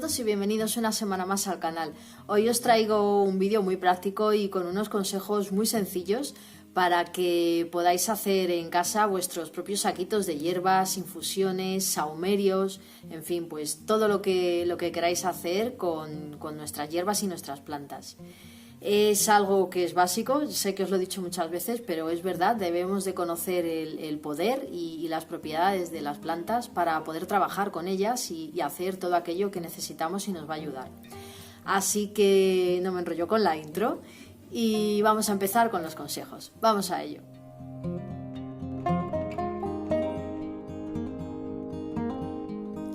todos y bienvenidos una semana más al canal. Hoy os traigo un vídeo muy práctico y con unos consejos muy sencillos para que podáis hacer en casa vuestros propios saquitos de hierbas, infusiones, sahumerios, en fin, pues todo lo que queráis hacer con nuestras hierbas y nuestras plantas. Es algo que es básico, sé que os lo he dicho muchas veces, pero es verdad, debemos de conocer el poder y las propiedades de las plantas para poder trabajar con ellas y hacer todo aquello que necesitamos y nos va a ayudar. Así que no me enrollo con la intro y vamos a empezar con los consejos. Vamos a ello.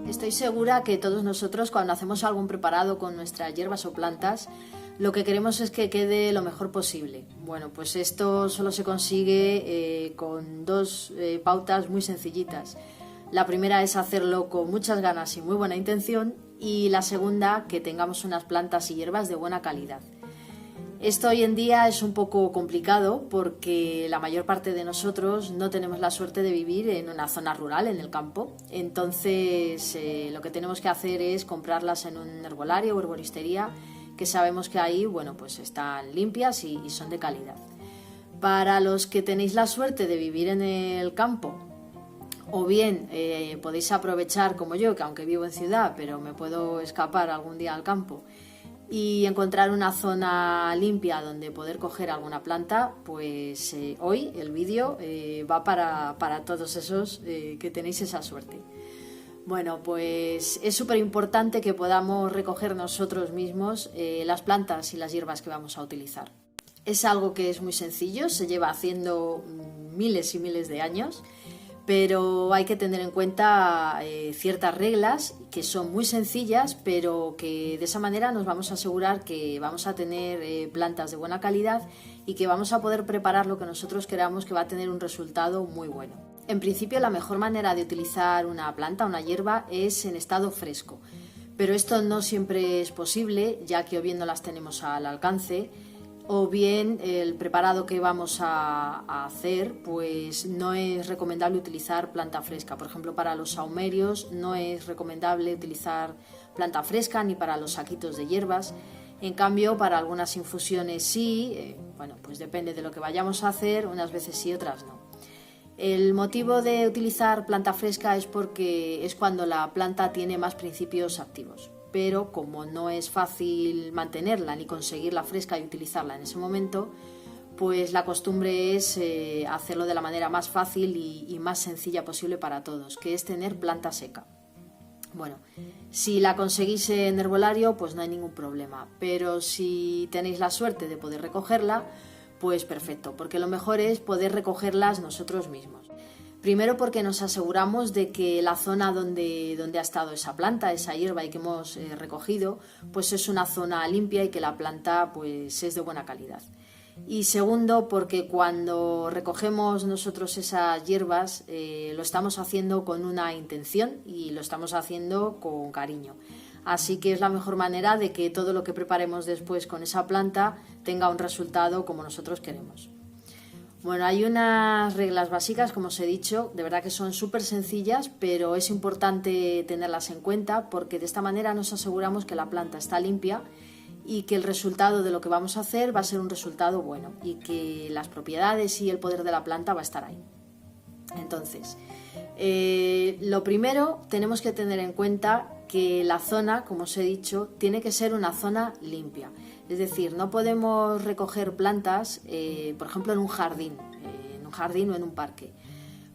Estoy segura que todos nosotros, cuando hacemos algún preparado con nuestras hierbas o plantas, lo que queremos es que quede lo mejor posible. Bueno, pues esto solo se consigue con dos pautas muy sencillitas. La primera es hacerlo con muchas ganas y muy buena intención, y la segunda, que tengamos unas plantas y hierbas de buena calidad. Esto hoy en día es un poco complicado porque la mayor parte de nosotros no tenemos la suerte de vivir en una zona rural, en el campo. Entonces lo que tenemos que hacer es comprarlas en un herbolario o herboristería, que sabemos que ahí, bueno, pues están limpias y son de calidad. Para los que tenéis la suerte de vivir en el campo, o bien podéis aprovechar como yo, que aunque vivo en ciudad, pero me puedo escapar algún día al campo y encontrar una zona limpia donde poder coger alguna planta, pues hoy el vídeo va para todos esos que tenéis esa suerte. Bueno, pues es súper importante que podamos recoger nosotros mismos las plantas y las hierbas que vamos a utilizar. Es algo que es muy sencillo, se lleva haciendo miles y miles de años, pero hay que tener en cuenta ciertas reglas que son muy sencillas, pero que de esa manera nos vamos a asegurar que vamos a tener plantas de buena calidad y que vamos a poder preparar lo que nosotros queramos, que va a tener un resultado muy bueno. En principio, la mejor manera de utilizar una planta, una hierba, es en estado fresco, pero esto no siempre es posible, ya que o bien no las tenemos al alcance, o bien el preparado que vamos a hacer, pues no es recomendable utilizar planta fresca. Por ejemplo, para los sahumerios no es recomendable utilizar planta fresca, ni para los saquitos de hierbas. En cambio, para algunas infusiones sí, bueno, pues depende de lo que vayamos a hacer, unas veces sí, otras no. El motivo de utilizar planta fresca es porque es cuando la planta tiene más principios activos, pero como no es fácil mantenerla ni conseguirla fresca y utilizarla en ese momento, pues la costumbre es hacerlo de la manera más fácil y más sencilla posible para todos, que es tener planta seca. Bueno, si la conseguís en herbolario, pues no hay ningún problema, pero si tenéis la suerte de poder recogerla, pues perfecto, porque lo mejor es poder recogerlas nosotros mismos. Primero, porque nos aseguramos de que la zona donde ha estado esa planta, esa hierba y que hemos recogido, pues es una zona limpia y que la planta pues es de buena calidad. Y segundo, porque cuando recogemos nosotros esas hierbas lo estamos haciendo con una intención y lo estamos haciendo con cariño. Así que es la mejor manera de que todo lo que preparemos después con esa planta tenga un resultado como nosotros queremos. Bueno, hay unas reglas básicas, como os he dicho, de verdad que son súper sencillas, pero es importante tenerlas en cuenta porque de esta manera nos aseguramos que la planta está limpia y que el resultado de lo que vamos a hacer va a ser un resultado bueno y que las propiedades y el poder de la planta va a estar ahí. Entonces, lo primero, tenemos que tener en cuenta que la zona, como os he dicho, tiene que ser una zona limpia. Es decir, no podemos recoger plantas, por ejemplo, en un jardín o en un parque.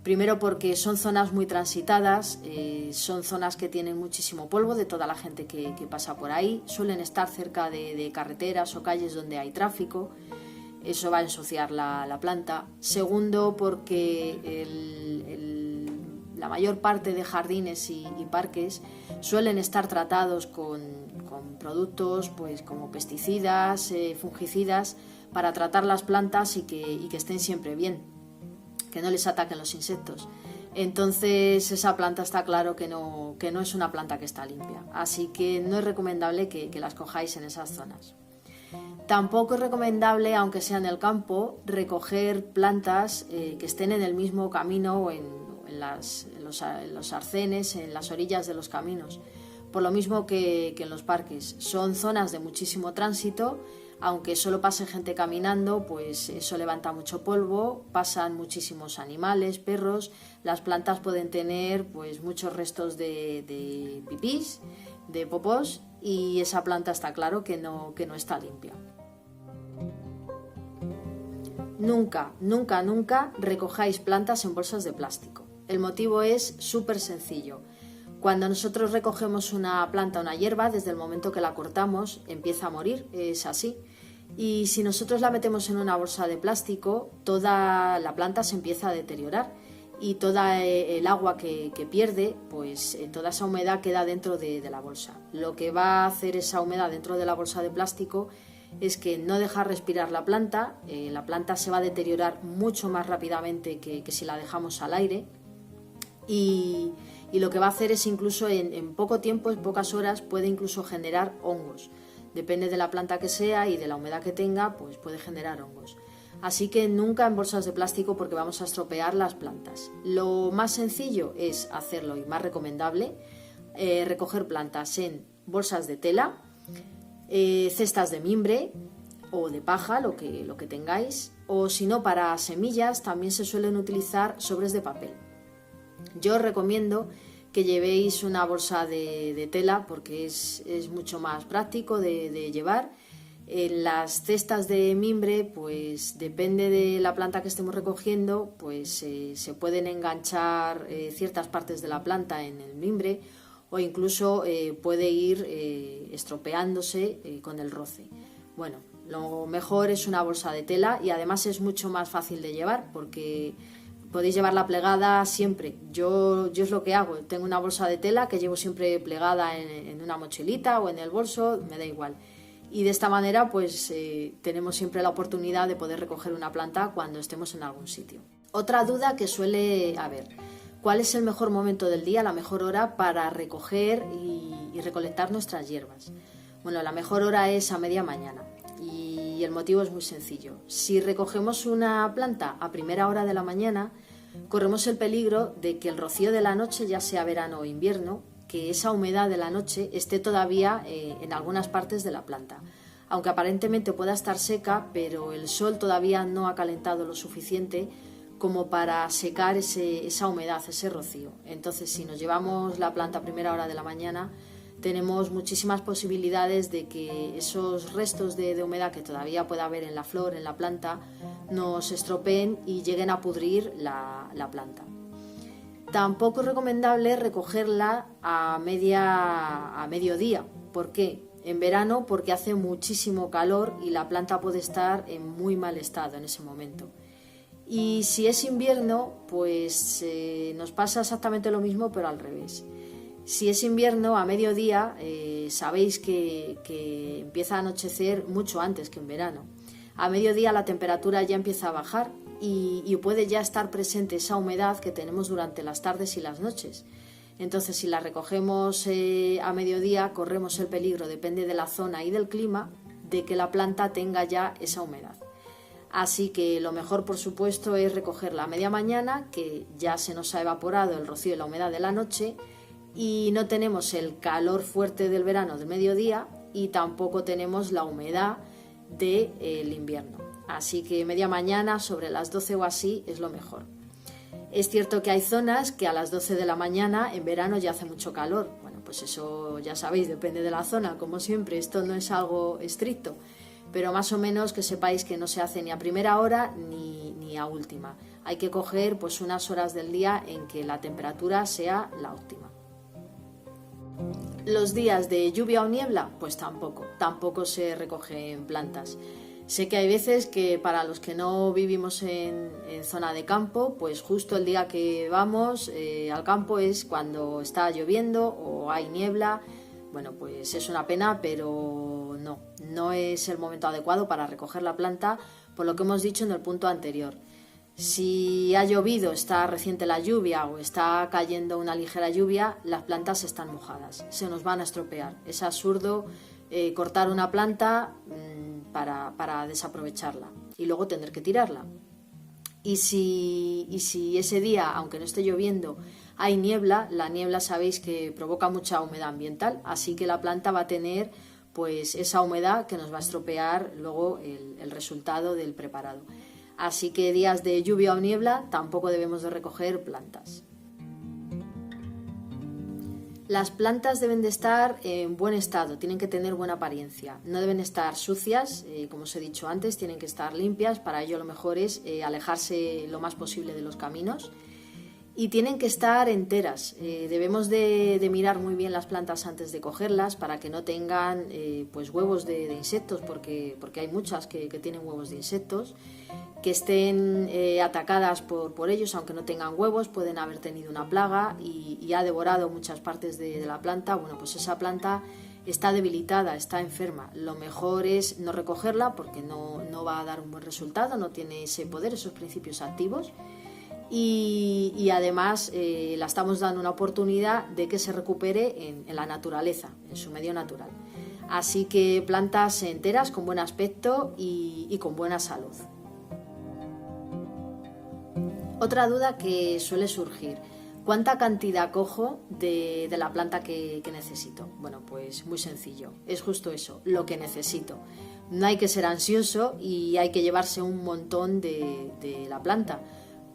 Primero porque son zonas muy transitadas, son zonas que tienen muchísimo polvo de toda la gente que pasa por ahí, suelen estar cerca de carreteras o calles donde hay tráfico, eso va a ensuciar la planta. Segundo, porque la mayor parte de jardines y parques suelen estar tratados con productos pues como pesticidas, fungicidas, para tratar las plantas y que estén siempre bien, que no les ataquen los insectos. Entonces esa planta está claro que no es una planta que está limpia, así que no es recomendable que las cojáis en esas zonas. Tampoco es recomendable, aunque sea en el campo, recoger plantas que estén en el mismo camino o en los arcenes, en las orillas de los caminos, Por lo mismo que en los parques. Son zonas de muchísimo tránsito, aunque solo pase gente caminando, pues eso levanta mucho polvo, pasan muchísimos animales, perros, las plantas pueden tener pues muchos restos de pipís, de popós, y esa planta está claro que no está limpia. Nunca, nunca, nunca recojáis plantas en bolsas de plástico. El motivo es súper sencillo. Cuando nosotros recogemos una planta, una hierba, desde el momento que la cortamos, empieza a morir, es así. Y si nosotros la metemos en una bolsa de plástico, toda la planta se empieza a deteriorar y toda el agua que pierde, pues toda esa humedad queda dentro de la bolsa. Lo que va a hacer esa humedad dentro de la bolsa de plástico es que no deja respirar la planta se va a deteriorar mucho más rápidamente que si la dejamos al aire y lo que va a hacer es incluso en poco tiempo, en pocas horas, puede incluso generar hongos. Depende de la planta que sea y de la humedad que tenga, pues puede generar hongos. Así que nunca en bolsas de plástico porque vamos a estropear las plantas. Lo más sencillo es hacerlo y más recomendable, recoger plantas en bolsas de tela, cestas de mimbre o de paja, lo que tengáis, o si no, para semillas también se suelen utilizar sobres de papel. Yo os recomiendo que llevéis una bolsa de tela porque es mucho más práctico de llevar. En las cestas de mimbre, pues depende de la planta que estemos recogiendo, pues se pueden enganchar ciertas partes de la planta en el mimbre o incluso puede ir estropeándose con el roce. Bueno, lo mejor es una bolsa de tela y además es mucho más fácil de llevar porque podéis llevarla plegada siempre. Yo es lo que hago, tengo una bolsa de tela que llevo siempre plegada en una mochilita o en el bolso, me da igual. Y de esta manera pues tenemos siempre la oportunidad de poder recoger una planta cuando estemos en algún sitio. Otra duda que suele haber: ¿cuál es el mejor momento del día, la mejor hora para recoger y recolectar nuestras hierbas? Bueno, la mejor hora es a media mañana y el motivo es muy sencillo. Si recogemos una planta a primera hora de la mañana, corremos el peligro de que el rocío de la noche, ya sea verano o invierno, que esa humedad de la noche esté todavía en algunas partes de la planta. Aunque aparentemente pueda estar seca, pero el sol todavía no ha calentado lo suficiente como para secar esa humedad, ese rocío. Entonces, si nos llevamos la planta a primera hora de la mañana, tenemos muchísimas posibilidades de que esos restos de humedad que todavía pueda haber en la flor, en la planta, nos estropeen y lleguen a pudrir la planta. Tampoco es recomendable recogerla a mediodía. ¿Por qué? En verano porque hace muchísimo calor y la planta puede estar en muy mal estado en ese momento. Y si es invierno, pues nos pasa exactamente lo mismo, pero al revés. Si es invierno, a mediodía, sabéis que empieza a anochecer mucho antes que en verano. A mediodía la temperatura ya empieza a bajar y puede ya estar presente esa humedad que tenemos durante las tardes y las noches. Entonces, si la recogemos a mediodía, corremos el peligro, depende de la zona y del clima, de que la planta tenga ya esa humedad. Así que lo mejor, por supuesto, es recogerla a media mañana, que ya se nos ha evaporado el rocío y la humedad de la noche, y no tenemos el calor fuerte del verano del mediodía y tampoco tenemos la humedad del invierno. Así que media mañana, sobre las 12 o así, es lo mejor. Es cierto que hay zonas que a las 12 de la mañana en verano ya hace mucho calor. Bueno, pues eso ya sabéis, depende de la zona, como siempre, esto no es algo estricto, pero más o menos que sepáis que no se hace ni a primera hora ni a última. Hay que coger pues unas horas del día en que la temperatura sea la óptima. Los días de lluvia o niebla, pues tampoco se recogen plantas. Sé que hay veces que para los que no vivimos en zona de campo, pues justo el día que vamos al campo es cuando está lloviendo o hay niebla. Bueno, pues es una pena, pero no es el momento adecuado para recoger la planta, por lo que hemos dicho en el punto anterior. Si ha llovido, está reciente la lluvia o está cayendo una ligera lluvia, las plantas están mojadas, se nos van a estropear. Es absurdo cortar una planta para desaprovecharla y luego tener que tirarla. Y si ese día, aunque no esté lloviendo, hay niebla, la niebla sabéis que provoca mucha humedad ambiental, así que la planta va a tener pues esa humedad que nos va a estropear luego el resultado del preparado. Así que días de lluvia o niebla tampoco debemos de recoger plantas. Las plantas deben de estar en buen estado, tienen que tener buena apariencia, no deben estar sucias, como os he dicho antes, tienen que estar limpias, para ello lo mejor es alejarse lo más posible de los caminos y tienen que estar enteras. Debemos de mirar muy bien las plantas antes de cogerlas para que no tengan pues huevos de insectos, porque hay muchas que tienen huevos de insectos, que estén atacadas por ellos, aunque no tengan huevos, pueden haber tenido una plaga y ha devorado muchas partes de la planta. Bueno, pues esa planta está debilitada, está enferma. Lo mejor es no recogerla porque no va a dar un buen resultado, no tiene ese poder, esos principios activos. Y además la estamos dando una oportunidad de que se recupere en la naturaleza, en su medio natural. Así que plantas enteras, con buen aspecto y con buena salud. Otra duda que suele surgir: ¿cuánta cantidad cojo de la planta que necesito? Bueno, pues muy sencillo, es justo eso, lo que necesito. No hay que ser ansioso y hay que llevarse un montón de la planta,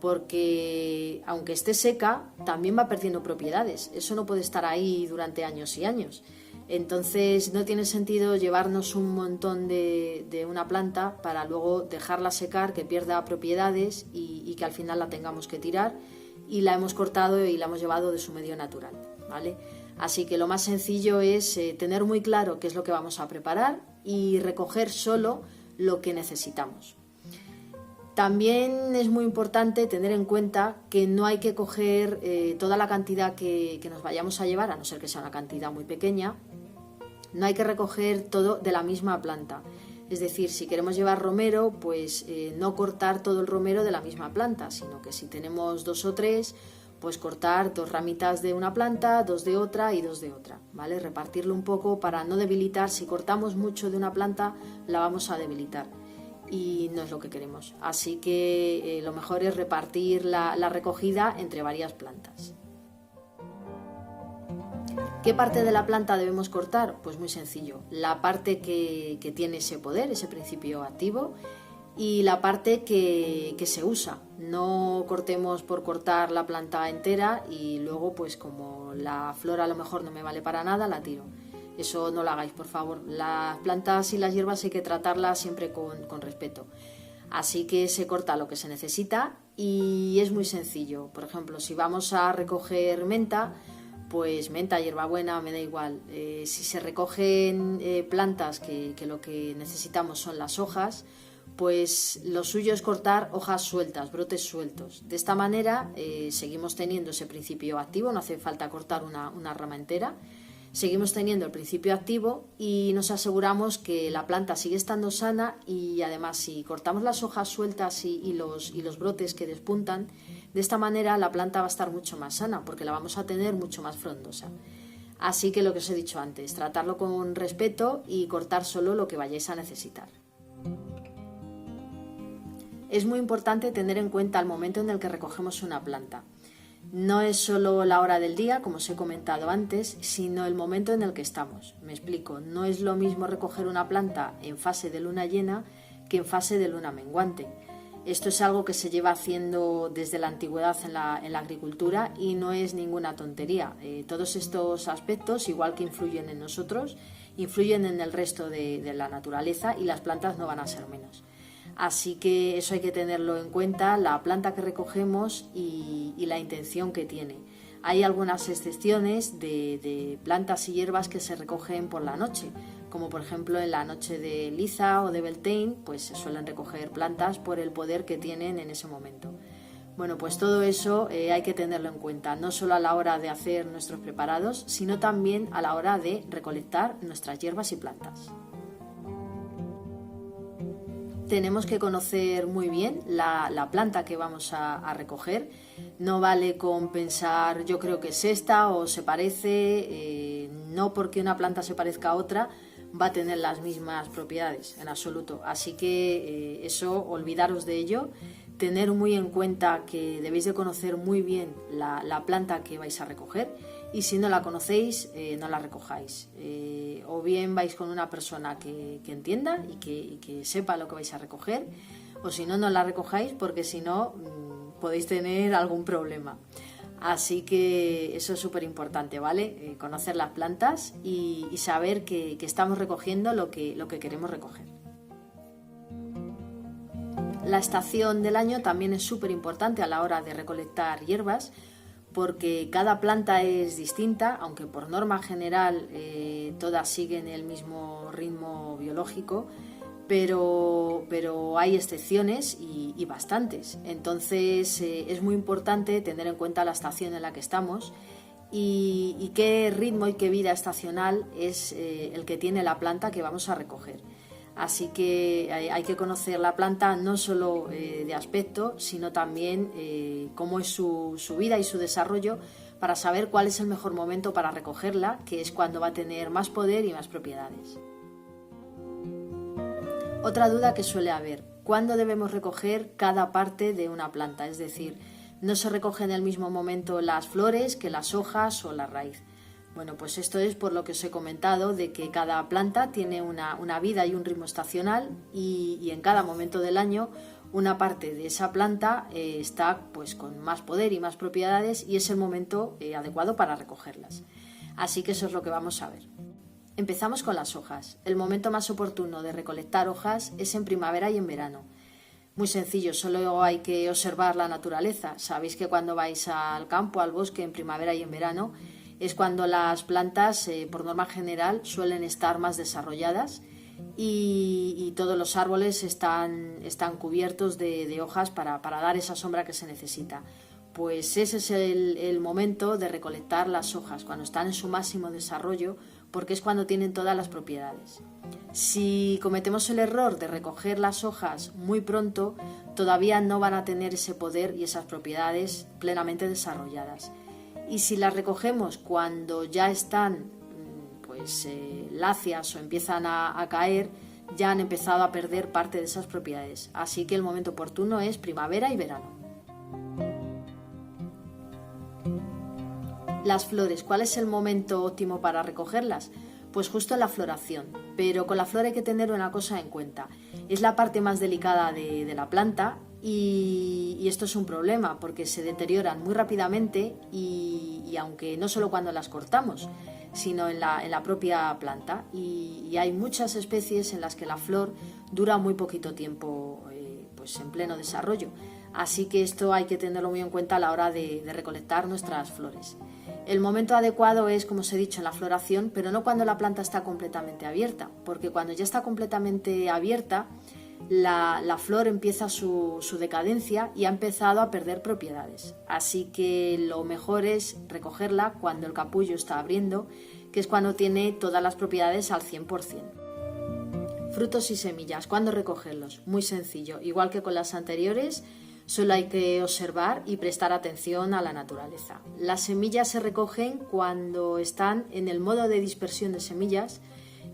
porque aunque esté seca, también va perdiendo propiedades. Eso no puede estar ahí durante años y años. Entonces no tiene sentido llevarnos un montón de una planta para luego dejarla secar, que pierda propiedades y que al final la tengamos que tirar y la hemos cortado y la hemos llevado de su medio natural, ¿vale? Así que lo más sencillo es tener muy claro qué es lo que vamos a preparar y recoger solo lo que necesitamos. También es muy importante tener en cuenta que no hay que coger toda la cantidad que nos vayamos a llevar, a no ser que sea una cantidad muy pequeña. No hay que recoger todo de la misma planta. Es decir, si queremos llevar romero, pues no cortar todo el romero de la misma planta, sino que si tenemos 2 o 3, pues cortar 2 ramitas de una planta, 2 de otra y 2 de otra, ¿vale? Repartirlo un poco para no debilitar. Si cortamos mucho de una planta, la vamos a debilitar y no es lo que queremos. Así que lo mejor es repartir la recogida entre varias plantas. ¿Qué parte de la planta debemos cortar? Pues muy sencillo, la parte que tiene ese poder, ese principio activo, y la parte que se usa. No cortemos por cortar la planta entera y luego pues como la flor a lo mejor no me vale para nada, la tiro. Eso no lo hagáis, por favor. Las plantas y las hierbas hay que tratarlas siempre con respeto. Así que se corta lo que se necesita y es muy sencillo. Por ejemplo, si vamos a recoger menta, pues menta, hierbabuena, me da igual. Si se recogen plantas que lo que necesitamos son las hojas, pues lo suyo es cortar hojas sueltas, brotes sueltos. De esta manera seguimos teniendo ese principio activo, no hace falta cortar una rama entera. Seguimos teniendo el principio activo y nos aseguramos que la planta sigue estando sana y además si cortamos las hojas sueltas y los brotes que despuntan, de esta manera la planta va a estar mucho más sana porque la vamos a tener mucho más frondosa. Así que lo que os he dicho antes, tratarlo con respeto y cortar solo lo que vayáis a necesitar. Es muy importante tener en cuenta el momento en el que recogemos una planta. No es solo la hora del día, como os he comentado antes, sino el momento en el que estamos. Me explico, no es lo mismo recoger una planta en fase de luna llena que en fase de luna menguante. Esto es algo que se lleva haciendo desde la antigüedad en la agricultura y no es ninguna tontería. Todos estos aspectos, igual que influyen en nosotros, influyen en el resto de la naturaleza y las plantas no van a ser menos. Así que eso hay que tenerlo en cuenta, la planta que recogemos y la intención que tiene. Hay algunas excepciones de plantas y hierbas que se recogen por la noche, como por ejemplo en la noche de Liza o de Beltane, pues se suelen recoger plantas por el poder que tienen en ese momento. Bueno, pues todo eso hay que tenerlo en cuenta, no solo a la hora de hacer nuestros preparados, sino también a la hora de recolectar nuestras hierbas y plantas. Tenemos que conocer muy bien la planta que vamos a recoger. No vale con pensar yo creo que es esta o se parece, no porque una planta se parezca a otra va a tener las mismas propiedades en absoluto. Así que eso, olvidaros de ello. tener muy en cuenta que debéis de conocer muy bien la planta que vais a recoger, y si no la conocéis, no la recojáis. O bien vais con una persona que entienda y que sepa lo que vais a recoger, o si no, no la recojáis, porque si no podéis tener algún problema. Así que eso es súper importante, ¿vale? Conocer las plantas y saber que estamos recogiendo lo que queremos recoger. La estación del año también es súper importante a la hora de recolectar hierbas, porque cada planta es distinta, aunque por norma general todas siguen el mismo ritmo biológico, pero hay excepciones y bastantes. Entonces es muy importante tener en cuenta la estación en la que estamos y qué ritmo y qué vida estacional es el que tiene la planta que vamos a recoger. Así que hay que conocer la planta no solo de aspecto, sino también cómo es su vida y su desarrollo, para saber cuál es el mejor momento para recogerla, que es cuando va a tener más poder y más propiedades. Otra duda que suele haber: ¿cuándo debemos recoger cada parte de una planta? Es decir, no se recoge en el mismo momento las flores que las hojas o la raíz. Bueno, pues esto es por lo que os he comentado, de que cada planta tiene una vida y un ritmo estacional, y en cada momento del año una parte de esa planta está pues con más poder y más propiedades, y es el momento adecuado para recogerlas. Así que eso es lo que vamos a ver. Empezamos con las hojas. El momento más oportuno de recolectar hojas es en primavera y en verano. Muy sencillo, solo hay que observar la naturaleza. Sabéis que cuando vais al campo, al bosque, en primavera y en verano, es cuando las plantas, por norma general, suelen estar más desarrolladas y todos los árboles están cubiertos de hojas para dar esa sombra que se necesita. Pues ese es el momento de recolectar las hojas, cuando están en su máximo desarrollo, porque es cuando tienen todas las propiedades. Si cometemos el error de recoger las hojas muy pronto, todavía no van a tener ese poder y esas propiedades plenamente desarrolladas. Y si las recogemos cuando ya están lacias o empiezan a caer, ya han empezado a perder parte de esas propiedades. Así que el momento oportuno es primavera y verano. Las flores, ¿cuál es el momento óptimo para recogerlas? Pues justo en la floración, pero con la flor hay que tener una cosa en cuenta: es la parte más delicada de la planta, y esto es un problema porque se deterioran muy rápidamente, y aunque no solo cuando las cortamos, sino en la propia planta, y hay muchas especies en las que la flor dura muy poquito tiempo pues en pleno desarrollo. Así que esto hay que tenerlo muy en cuenta a la hora de recolectar nuestras flores. El momento adecuado es, como os he dicho, en la floración, pero no cuando la planta está completamente abierta, porque cuando ya está completamente abierta, la flor empieza su decadencia y ha empezado a perder propiedades. Así que lo mejor es recogerla cuando el capullo está abriendo, que es cuando tiene todas las propiedades al 100%. Frutos y semillas, ¿cuándo recogerlos? Muy sencillo, igual que con las anteriores. Solo hay que observar y prestar atención a la naturaleza. Las semillas se recogen cuando están en el modo de dispersión de semillas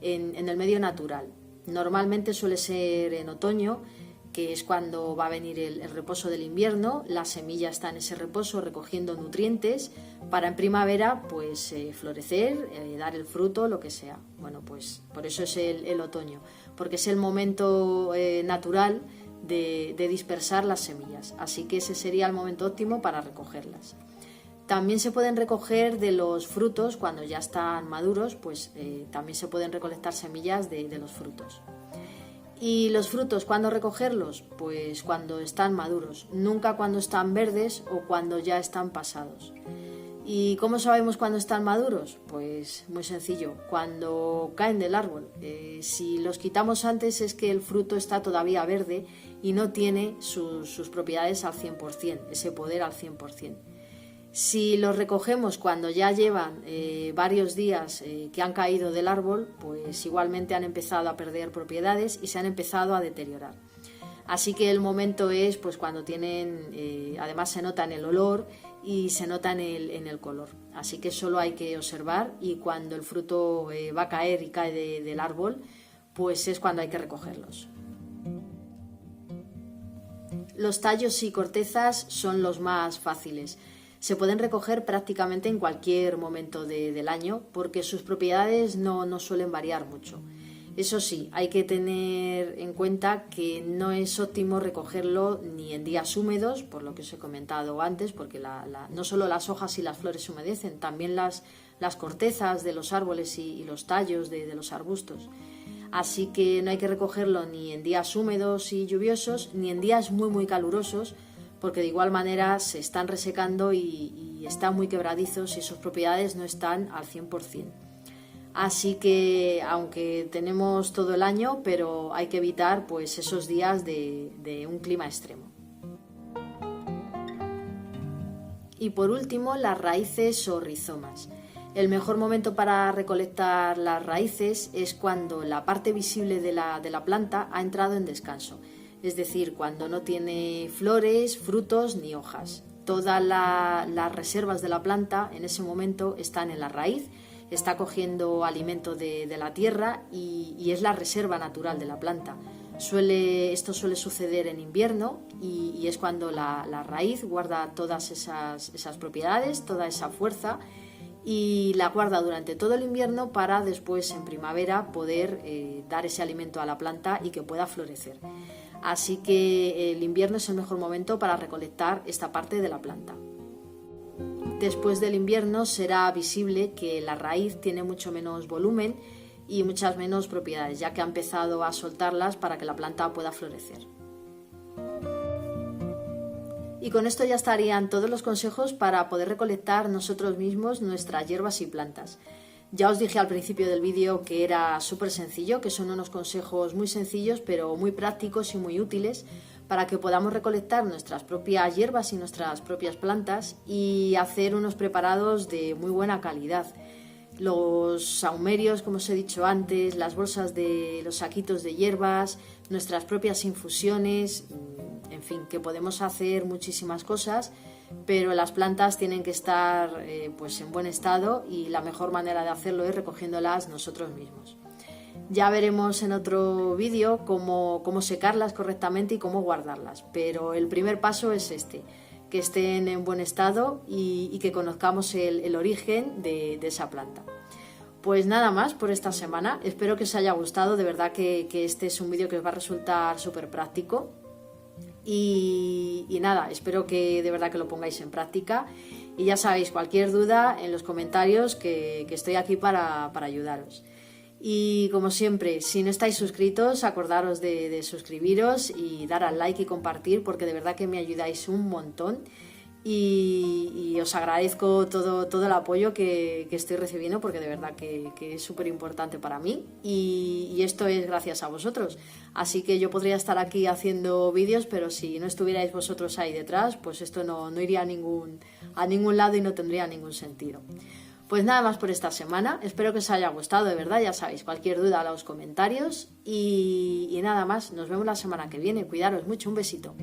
en el medio natural. Normalmente suele ser en otoño, que es cuando va a venir el reposo del invierno. La semilla está en ese reposo recogiendo nutrientes para en primavera pues florecer, dar el fruto, lo que sea. Bueno, pues por eso es el otoño, porque es el momento natural de dispersar las semillas, así que ese sería el momento óptimo para recogerlas. También se pueden recoger de los frutos cuando ya están maduros, pues también se pueden recolectar semillas de los frutos. ¿Y los frutos cuándo recogerlos? Pues cuando están maduros, nunca cuando están verdes o cuando ya están pasados. ¿Y cómo sabemos cuándo están maduros? Pues muy sencillo, cuando caen del árbol. Si los quitamos antes es que el fruto está todavía verde y no tiene sus propiedades al 100%, ese poder al 100%. Si los recogemos cuando ya llevan varios días que han caído del árbol, pues igualmente han empezado a perder propiedades y se han empezado a deteriorar. Así que el momento es pues cuando tienen, además se nota en el olor y se nota en el color. Así que solo hay que observar, y cuando el fruto va a caer y cae del árbol, pues es cuando hay que recogerlos. Los tallos y cortezas son los más fáciles. Se pueden recoger prácticamente en cualquier momento del año porque sus propiedades no suelen variar mucho. Eso sí, hay que tener en cuenta que no es óptimo recogerlo ni en días húmedos, por lo que os he comentado antes, porque no solo las hojas y las flores se humedecen, también las cortezas de los árboles y los tallos de los arbustos. Así que no hay que recogerlo ni en días húmedos y lluviosos, ni en días muy calurosos, porque de igual manera se están resecando y están muy quebradizos y sus propiedades no están al 100%. Así que aunque tenemos todo el año, pero hay que evitar pues esos días de un clima extremo. Y por último, las raíces o rizomas. El mejor momento para recolectar las raíces es cuando la parte visible de la planta ha entrado en descanso, es decir, cuando no tiene flores, frutos ni hojas. Todas las reservas de la planta en ese momento están en la raíz, está cogiendo alimento de la tierra y es la reserva natural de la planta. Esto suele suceder en invierno y es cuando la raíz guarda todas esas propiedades, toda esa fuerza, y la guarda durante todo el invierno para después en primavera poder dar ese alimento a la planta y que pueda florecer. Así que el invierno es el mejor momento para recolectar esta parte de la planta. Después del invierno será visible que la raíz tiene mucho menos volumen y muchas menos propiedades, ya que ha empezado a soltarlas para que la planta pueda florecer. Y con esto ya estarían todos los consejos para poder recolectar nosotros mismos nuestras hierbas y plantas. Ya os dije al principio del vídeo que era súper sencillo, que son unos consejos muy sencillos pero muy prácticos y muy útiles para que podamos recolectar nuestras propias hierbas y nuestras propias plantas y hacer unos preparados de muy buena calidad. Los saumerios, como os he dicho antes, las bolsas de los saquitos de hierbas, nuestras propias infusiones, en fin, que podemos hacer muchísimas cosas, pero las plantas tienen que estar pues en buen estado y la mejor manera de hacerlo es recogiéndolas nosotros mismos. Ya veremos en otro vídeo cómo secarlas correctamente y cómo guardarlas, pero el primer paso es que estén en buen estado y que conozcamos el origen de esa planta. Pues nada más por esta semana, espero que os haya gustado, de verdad que este es un vídeo que os va a resultar súper práctico y nada, espero que de verdad que lo pongáis en práctica y ya sabéis, cualquier duda en los comentarios que estoy aquí para ayudaros. Y como siempre, si no estáis suscritos, acordaros de suscribiros y dar al like y compartir porque de verdad que me ayudáis un montón y os agradezco todo el apoyo que estoy recibiendo porque de verdad que es súper importante para mí y esto es gracias a vosotros. Así que yo podría estar aquí haciendo vídeos, pero si no estuvierais vosotros ahí detrás, pues esto no iría a ningún lado y no tendría ningún sentido. Pues nada más por esta semana, espero que os haya gustado, de verdad, ya sabéis, cualquier duda a los comentarios y nada más, nos vemos la semana que viene, cuidaros mucho, un besito.